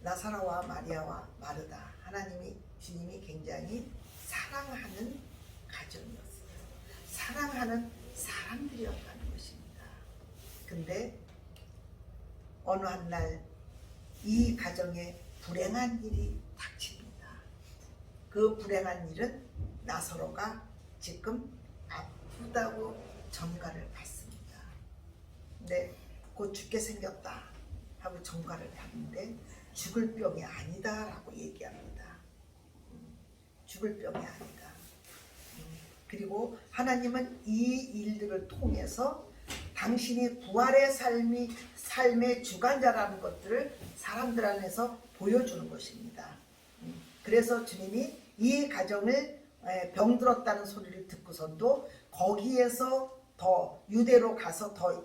나사로와 마리아와 마르다, 하나님이 주님이 굉장히 사랑하는 가정이었어요. 사랑하는 사람들이었다는 것입니다. 근데 어느 한 날 이 가정에 불행한 일이 닥칩니다. 그 불행한 일은 나사로가 지금 아프다고 전가를 받습니다. 근데 곧 죽게 생겼다 하고 전가를 받는데 죽을 병이 아니다 라고 얘기합니다. 죽을 병이 아니다. 그리고 하나님은 이 일들을 통해서 당신이 부활의 삶의 주관자라는 것들을 사람들 안에서 보여주는 것입니다. 그래서 주님이 이 가정을 병들었다는 소리를 듣고선도 거기에서 더 유대로 가서 더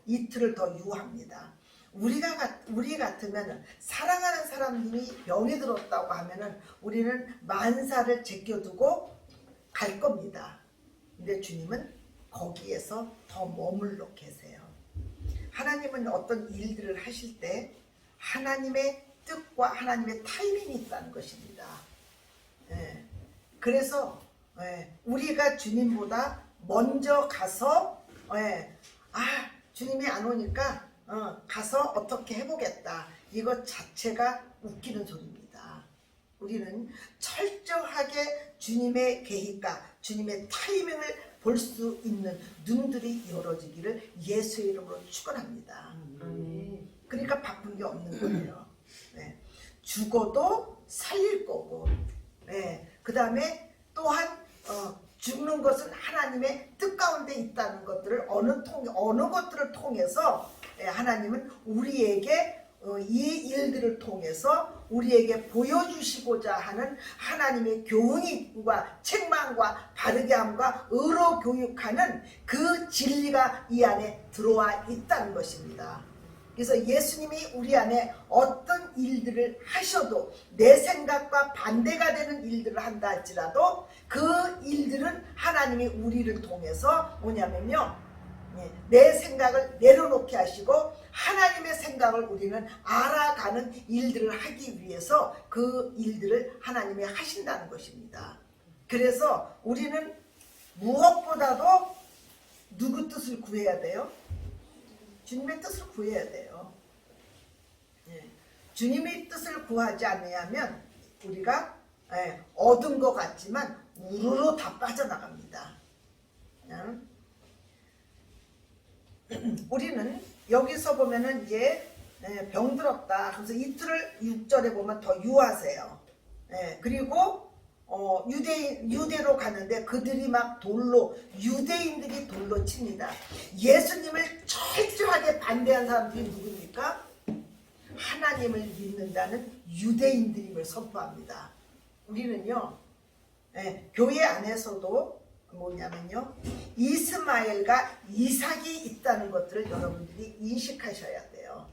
이틀을 더 유합니다. 우리 같으면 사랑하는 사람들이 병이 들었다고 하면은 우리는 만사를 제껴두고 갈 겁니다. 근데 주님은 거기에서 더 머물러 계세요. 하나님은 어떤 일들을 하실 때 하나님의 뜻과 하나님의 타이밍이 있다는 것입니다. 그래서 우리가 주님보다 먼저 가서 주님이 안 오니까 가서 어떻게 해보겠다, 이것 자체가 웃기는 소리입니다. 우리는 철저하게 주님의 계획과 주님의 타이밍을 볼 수 있는 눈들이 열어지기를 예수의 이름으로 축원합니다. 그러니까 바쁜 게 없는 거예요. 죽어도 살릴 거고, 그 다음에 또한 죽는 것은 하나님의 뜻 가운데 있다는 것들을 어느 것들을 통해서 하나님은 우리에게 이 일들을 통해서 우리에게 보여주시고자 하는 하나님의 교훈과 책망과 바르게 함과 의로 교육하는 그 진리가 이 안에 들어와 있다는 것입니다. 그래서 예수님이 우리 안에 어떤 일들을 하셔도 내 생각과 반대가 되는 일들을 한다 할지라도 그 일들은 하나님이 우리를 통해서 뭐냐면요, 내 생각을 내려놓게 하시고 하나님의 생각을 우리는 알아가는 일들을 하기 위해서 그 일들을 하나님이 하신다는 것입니다. 그래서 우리는 무엇보다도 누구 뜻을 구해야 돼요? 주님의 뜻을 구해야 돼요. 주님의 뜻을 구하지 않으면 우리가 얻은 것 같지만 우르르 다 빠져나갑니다. 우리는 여기서 보면은 병들었다. 그래서 이틀을 6절에 보면 더 유하세요. 그리고 유대로 가는데 그들이 막 유대인들이 돌로 칩니다. 예수님을 철저하게 반대한 사람들이 누굽니까? 하나님을 믿는다는 유대인들임을 선포합니다. 우리는요, 교회 안에서도 뭐냐면요, 이스마엘과 이삭이 있다는 것들을 여러분들이 인식하셔야 돼요.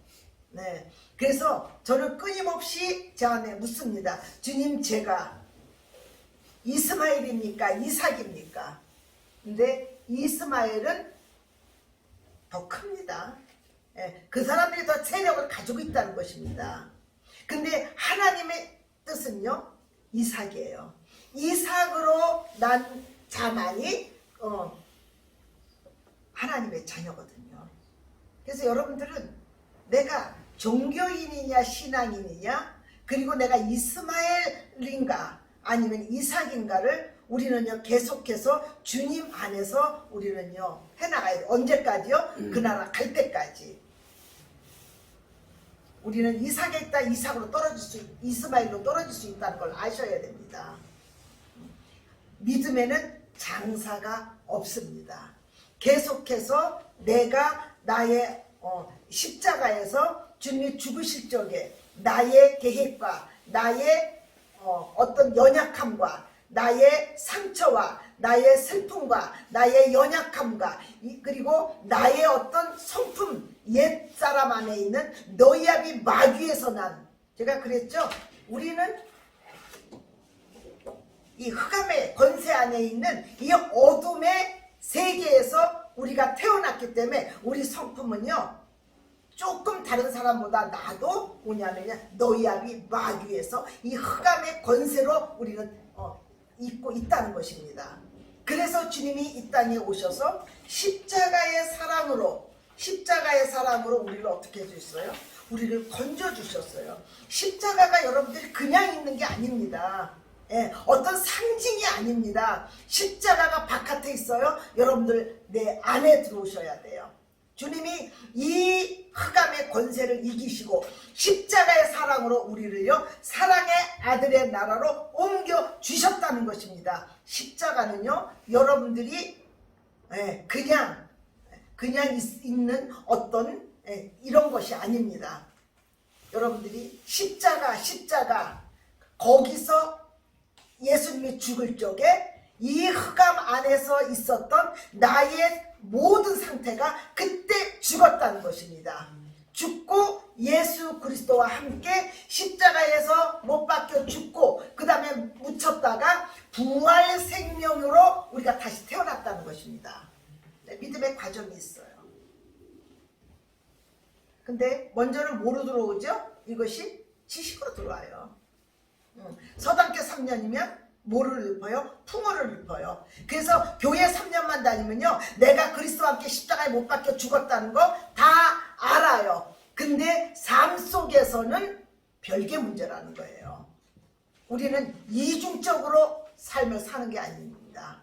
그래서 저는 끊임없이 제 안에 묻습니다. 주님, 제가 이스마엘입니까? 이삭입니까? 근데 이스마엘은 더 큽니다. 그 사람들이 더 세력을 가지고 있다는 것입니다. 근데 하나님의 뜻은요, 이삭이에요. 이삭으로 난 자만이 하나님의 자녀거든요. 그래서 여러분들은 내가 종교인이냐 신앙인이냐, 그리고 내가 이스마엘인가 아니면 이삭인가를 우리는요 계속해서 주님 안에서 우리는요 해나가야 돼요. 언제까지요? 그 나라 갈 때까지. 우리는 이삭에 있다 이스마엘로 떨어질 수 있다는 걸 아셔야 됩니다. 믿음에는 장사가 없습니다. 계속해서 내가 나의 십자가에서 주님이 죽으실 적에 나의 계획과 나의 어떤 연약함과 나의 상처와 나의 슬픔과 나의 연약함과 그리고 나의 어떤 성품, 옛사람 안에 있는 너희압이 마귀에서 난, 제가 그랬죠, 우리는 이 흑암의 권세 안에 있는 이 어둠의 세계에서 우리가 태어났기 때문에 우리 성품은요 조금 다른 사람보다 나도 뭐냐면 너희 아비 마귀에서 이 흑암의 권세로 우리는 있고 있다는 것입니다. 그래서 주님이 이 땅에 오셔서 십자가의 사랑으로 우리를 어떻게 해주셨어요? 우리를 건져주셨어요. 십자가가 여러분들이 그냥 있는 게 아닙니다. 예, 어떤 상징이 아닙니다. 십자가가 바깥에 있어요. 여러분들 내 안에 들어오셔야 돼요. 주님이 이 흑암의 권세를 이기시고 십자가의 사랑으로 우리를요 사랑의 아들의 나라로 옮겨 주셨다는 것입니다. 십자가는요 여러분들이 그냥 있는 어떤 이런 것이 아닙니다. 여러분들이 십자가 거기서 예수님이 죽을 적에 이 흑암 안에서 있었던 나의 모든 상태가 그때 죽었다는 것입니다. 죽고 예수 그리스도와 함께 십자가에서 못 박혀 죽고 그 다음에 묻혔다가 부활 생명으로 우리가 다시 태어났다는 것입니다. 믿음의 과정이 있어요. 근데 먼저는 뭐로 들어오죠? 이것이 지식으로 들어와요. 서당계 3년이면 뭐를 읊어요? 풍어를 읊어요. 그래서 교회 3년만 다니면요 내가 그리스도와 함께 십자가에 못 박혀 죽었다는 거 다 알아요. 근데 삶 속에서는 별개 문제라는 거예요. 우리는 이중적으로 삶을 사는 게 아닙니다.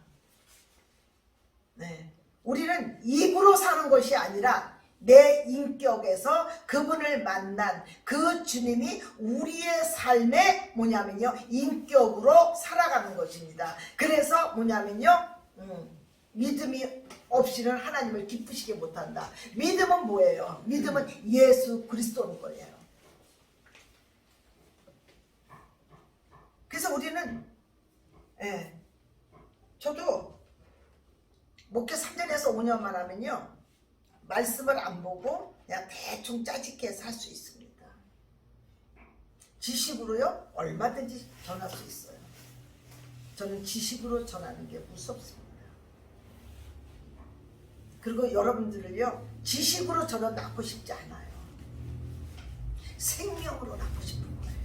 네. 우리는 입으로 사는 것이 아니라 내 인격에서 그분을 만난 그 주님이 우리의 삶에 뭐냐면요 인격으로 살아가는 것입니다. 그래서 뭐냐면요 믿음이 없이는 하나님을 기쁘시게 못한다. 믿음은 뭐예요? 믿음은 예수 그리스도인 거예요. 그래서 우리는 저도 목회 3년에서 5년만 하면요 말씀을 안 보고 그냥 대충 짜집게 살 수 있습니다. 지식으로요 얼마든지 전할 수 있어요. 저는 지식으로 전하는 게 무섭습니다. 그리고 여러분들을요 지식으로 저는 낳고 싶지 않아요. 생명으로 낳고 싶은 거예요.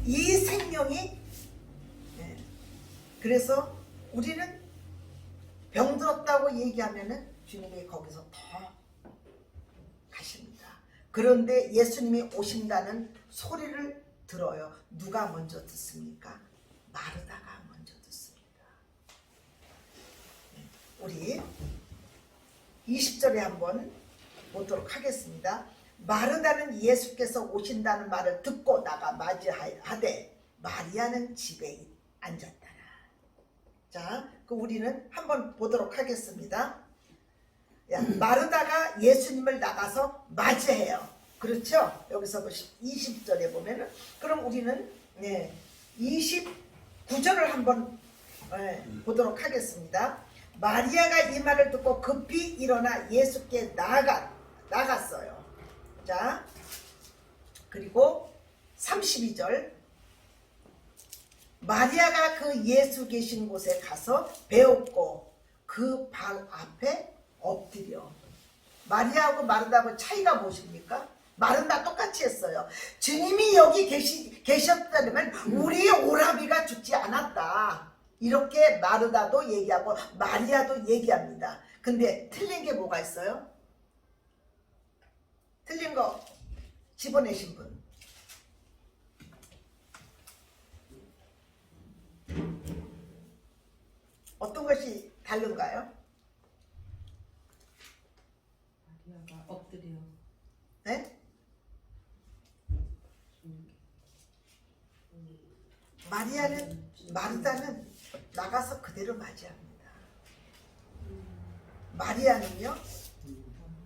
이 생명이 그래서 우리는 병들었다고 얘기하면은 주님이 거기서 더 가십니다. 그런데 예수님이 오신다는 소리를 들어요. 누가 먼저 듣습니까? 마르다가 먼저 듣습니다. 우리 20절에 한번 보도록 하겠습니다. 마르다는 예수께서 오신다는 말을 듣고 나가 맞이하되 마리아는 집에 앉았다. 자, 그 우리는 한번 보도록 하겠습니다. 마르다가 예수님을 나가서 맞이해요. 그렇죠? 여기서 20절에 보면은 그럼 우리는 29절을 한번 보도록 하겠습니다. 마리아가 이 말을 듣고 급히 일어나 예수께 나갔어요. 자, 그리고 32절 마리아가 그 예수 계신 곳에 가서 배웠고 그 발 앞에 엎드려. 마리아하고 마르다하고 차이가 무엇입니까? 말은 다 똑같이 했어요. 주님이 여기 계셨다면 우리의 오라비가 죽지 않았다. 이렇게 마르다도 얘기하고 마리아도 얘기합니다. 근데 틀린 게 뭐가 있어요? 틀린 거 집어내신 분. 어떤 것이 다른가요? 마리아가 엎드려. 네? 마르다는 나가서 그대로 맞이합니다. 마리아는요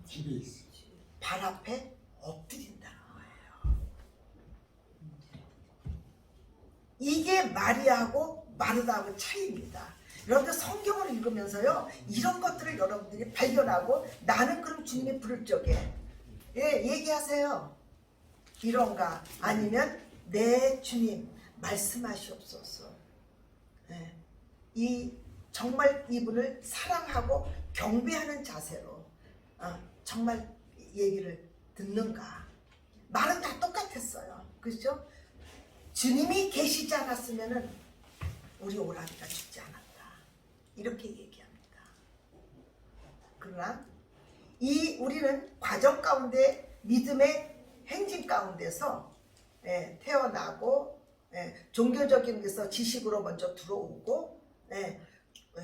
집에 있어. 발 앞에 엎드린다는 거예요. 이게 마리아하고 마르다하고 차이입니다. 여러분들 성경을 읽으면서요 이런 것들을 여러분들이 발견하고 나는 그럼 주님이 부를 적에 얘기하세요. 이런가 아니면 내 주님 말씀하시옵소서. 이 정말 이분을 사랑하고 경배하는 자세로 정말 얘기를 듣는가? 말은 다 똑같았어요. 그렇죠? 주님이 계시지 않았으면은 우리 오라비가 죽지 않았다. 이렇게 얘기합니다. 그러나 우리는 과정 가운데 믿음의 행진 가운데서 태어나고 종교적인 데서 지식으로 먼저 들어오고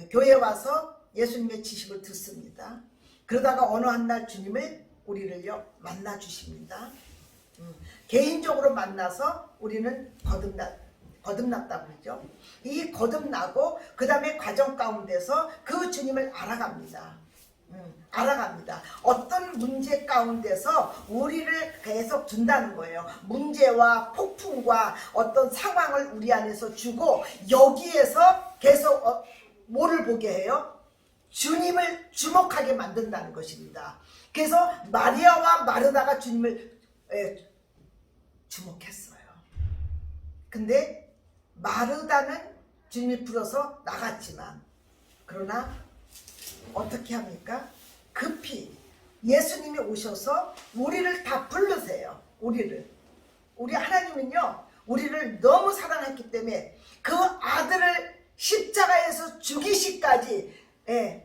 교회 와서 예수님의 지식을 듣습니다. 그러다가 어느 한 날 주님을 우리를요 만나 주십니다. 개인적으로 만나서 우리는 거듭났다고 그러죠. 이 거듭나고 그 다음에 과정 가운데서 그 주님을 알아갑니다. 알아갑니다. 어떤 문제 가운데서 우리를 계속 둔다는 거예요. 문제와 폭풍과 어떤 상황을 우리 안에서 주고 여기에서 계속 뭐를 보게 해요? 주님을 주목하게 만든다는 것입니다. 그래서 마리아와 마르다가 주님을 주목했어요. 근데 마르다는 주님이 불어서 나갔지만 그러나 어떻게 합니까? 급히 예수님이 오셔서 우리를 다 부르세요. 우리 하나님은요 우리를 너무 사랑했기 때문에 그 아들을 십자가에서 죽이시까지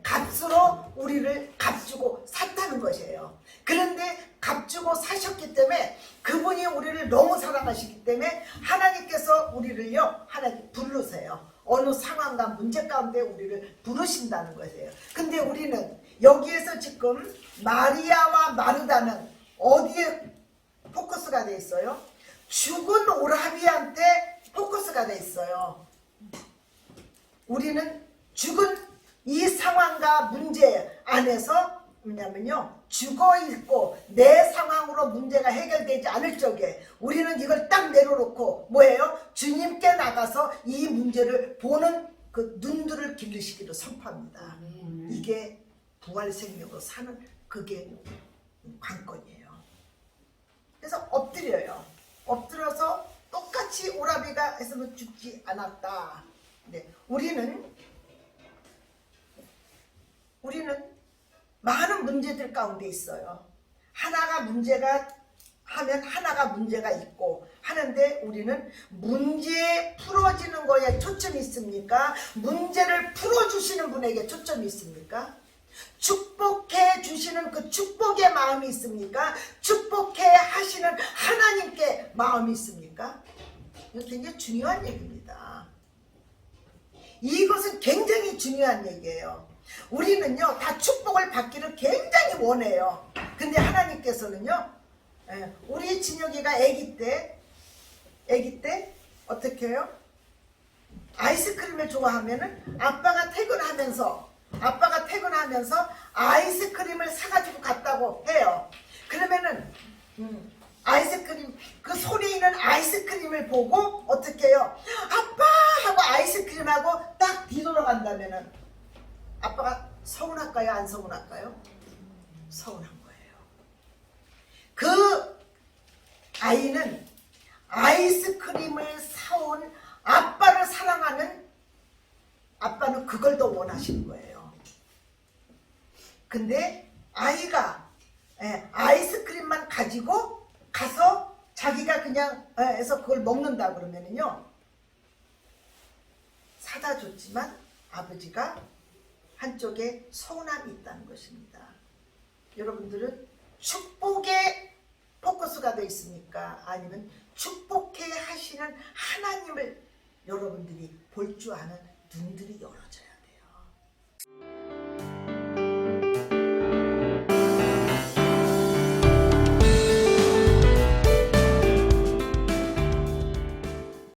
값으로 우리를 값주고 샀다는 것이에요. 그런데 값주고 사셨기 때문에 그분이 우리를 너무 사랑하시기 때문에 하나님께서 우리를요 하나님 부르세요. 어느 상황과 문제 가운데 우리를 부르신다는 것이에요. 근데 우리는 여기에서 지금 마리아와 마르다는 어디에 포커스가 돼 있어요? 죽은 오라비한테 포커스가 돼 있어요. 우리는 죽은 이 상황과 문제 안에서 뭐냐면요 죽어 있고 내 상황으로 문제가 해결되지 않을 적에 우리는 이걸 딱 내려놓고 뭐예요? 주님께 나가서 이 문제를 보는 그 눈들을 기르시기로 선포합니다. 이게 부활 생명으로 사는 그게 관건이에요. 그래서 엎드려요. 엎드려서 똑같이 오라비가 했으면 죽지 않았다. 네, 우리는 많은 문제들 가운데 있어요. 하나가 문제가 하면 하나가 문제가 있고 하는데 우리는 문제 풀어지는 거에 초점이 있습니까? 문제를 풀어주시는 분에게 초점이 있습니까? 축복해 주시는 그 축복의 마음이 있습니까? 축복해 하시는 하나님께 마음이 있습니까? 이거 굉장히 중요한 얘기입니다. 이것은 굉장히 중요한 얘기예요. 우리는요 다 축복을 받기를 굉장히 원해요. 근데 하나님께서는요 우리 진혁이가 아기 때 어떻게 해요? 아이스크림을 좋아하면은 아빠가 퇴근하면서 아이스크림을 사가지고 갔다고 해요. 그러면은 아이스크림 그 손에 있는 아이스크림을 보고 어떻게 해요? 아빠 하고 아이스크림하고 딱 뒤돌아간다면은 아빠가 서운할까요? 안 서운할까요? 서운한 거예요. 그 아이는 아이스크림을 사온 아빠를 사랑하는 아빠는 그걸 더 원하시는 거예요. 근데 아이가 아이스크림만 가지고 가서 자기가 그냥 해서 그걸 먹는다 그러면은요 사다 줬지만 아버지가 한쪽에 서운함이 있다는 것입니다. 여러분들은 축복에 포커스가 되어 있습니까? 아니면 축복해 하시는 하나님을 여러분들이 볼 줄 아는 눈들이 열어요.